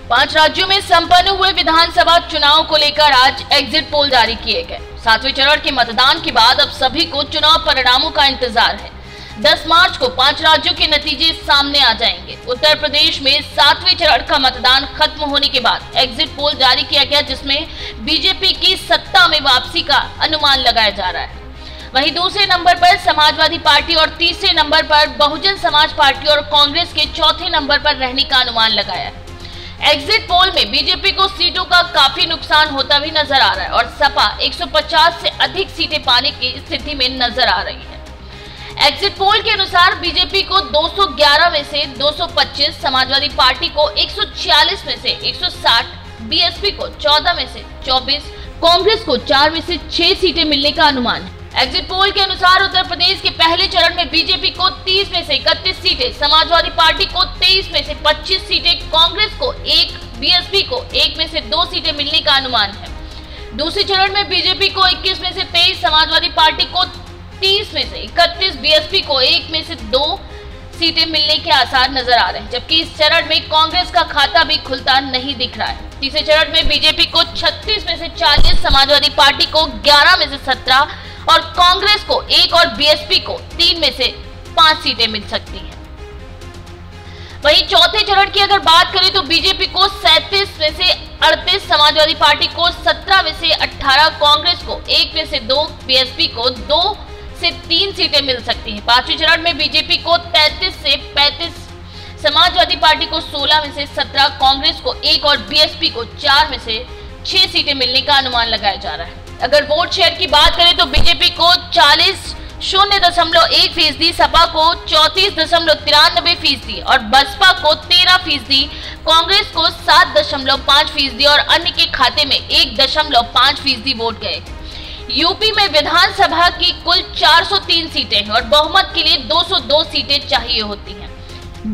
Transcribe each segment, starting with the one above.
5 राज्यों में संपन्न हुए विधानसभा चुनाव को लेकर आज एग्जिट पोल जारी किए गए। 7वें चरण के मतदान के बाद अब सभी को चुनाव परिणामों का इंतजार है। 10 मार्च को 5 राज्यों के नतीजे सामने आ जाएंगे। उत्तर प्रदेश में 7वें चरण का मतदान खत्म होने के बाद एग्जिट पोल जारी किया गया, जिसमें बीजेपी की सत्ता में वापसी का अनुमान लगाया जा रहा है। वहीं दूसरे नंबर पर समाजवादी पार्टी और तीसरे नंबर पर बहुजन समाज पार्टी और कांग्रेस के चौथे नंबर पर रहने का अनुमान लगाया है। एग्जिट पोल में बीजेपी को सीटों का काफी नुकसान होता भी नजर आ रहा है और सपा 150 से अधिक सीटें पाने की स्थिति में नजर आ रही है। एग्जिट पोल के अनुसार बीजेपी को 211 में से 225, समाजवादी पार्टी को 146 में से 160, बीएसपी को 14 में से 24, कांग्रेस को 4 में से 6 सीटें मिलने का अनुमान है। एग्जिट पोल के अनुसार उत्तर प्रदेश के पहले चरण में बीजेपी को 30 में से 31 सीटें, समाजवादी पार्टी को 23 में से 25 सीटें, कांग्रेस को 1, बीएसपी को 1 में से 2 सीटें मिलने का अनुमान है। दूसरे चरण में बीजेपी को 21 में से 23, समाजवादी पार्टी को 30 में से 31, बीएसपी को 1 में से 2 सीटें मिलने के आसार नजर आ रहे हैं, जबकि इस चरण में कांग्रेस का खाता भी खुलता नहीं दिख रहा है। तीसरे चरण में बीजेपी को 36 में से 40, समाजवादी पार्टी को 11 में से 17 और कांग्रेस को 1 और बीएसपी को 3 में से 5 सीटें मिल सकती हैं। वहीं चौथे चरण की अगर बात करें तो बीजेपी को 37 में से 38, समाजवादी पार्टी को 17 में से 18, कांग्रेस को 1 में से 2, बीएसपी को 2 से 3 सीटें मिल सकती हैं। पांचवें चरण में बीजेपी को 33 से 35, समाजवादी पार्टी को 16 में से 17, कांग्रेस को 1 और बीएसपी को 4 में से 6 सीटें मिलने का अनुमान लगाया जा रहा है। अगर वोट शेयर की बात करें तो बीजेपी को 40.01%, सपा को 34.93% और बसपा को 13%, कांग्रेस को 7.5% और अन्य के खाते में 1.5% वोट गए। यूपी में विधानसभा की कुल 403 सीटें हैं और बहुमत के लिए 202 सीटें चाहिए होती हैं।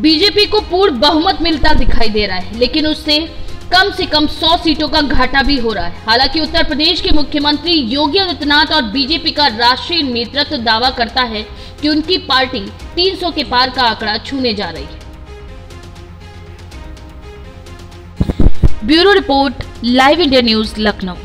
बीजेपी को पूर्ण बहुमत मिलता दिखाई दे रहा है, लेकिन उससे कम से कम 100 सीटों का घाटा भी हो रहा है। हालांकि उत्तर प्रदेश के मुख्यमंत्री योगी आदित्यनाथ और बीजेपी का राष्ट्रीय नेतृत्व दावा करता है कि उनकी पार्टी 300 के पार का आंकड़ा छूने जा रही है। Bureau report, live India news, Lucknow.